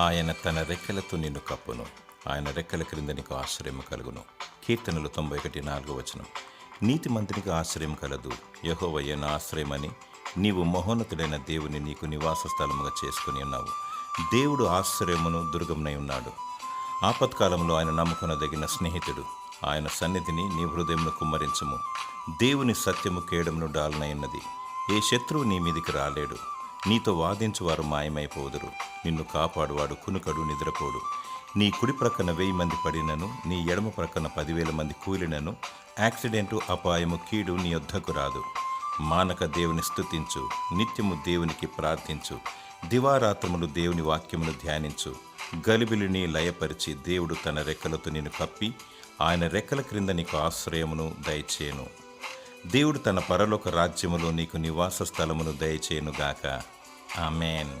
ఆయన తన రెక్కలతో నిన్ను కప్పును, ఆయన రెక్కల క్రింద నీకు ఆశ్రయం కలుగును. కీర్తనలు 91:4. నీతిమంతునికి ఆశ్రయం కలదు, యెహోవాయే నా ఆశ్రయమని నీవు మహోన్నతుడైన దేవుని నీకు నివాస స్థలముగా చేసుకుని ఉన్నావు. దేవుడు ఆశ్రయమును దుర్గమునై ఉన్నాడు. ఆపత్కాలంలో ఆయన నమ్ముకొనదగిన స్నేహితుడు. ఆయన సన్నిధిని నీ హృదయమును కుమ్మరించుము. దేవుని సత్యము కేడమును డాలనైనది. ఏ శత్రువు నీ మీదికి రాలేడు. నీతో వాదించువారు మాయమైపోదురు. నిన్ను కాపాడువాడు కునుకడు, నిద్రపోడు. నీ కుడి ప్రక్కన 1000 మంది పడినను, నీ ఎడమ ప్రక్కన 10,000 మంది కూలినను, యాక్సిడెంటు, అపాయము, కీడు నీ యొద్దకు రాదు. మానక దేవుని స్తుతించు, నిత్యము దేవునికి ప్రార్థించు. దివారాత్రములు దేవుని వాక్యమును ధ్యానించు. గలిబిలిని లయపరిచి దేవుడు తన రెక్కలతో నిన్ను కప్పి ఆయన రెక్కల క్రింద నీకు ఆశ్రయమును దయచేయును. దేవుడు తన పరలోక రాజ్యములో నీకు నివాస స్థలమును దయచేయునుగాక. ఆమేన్.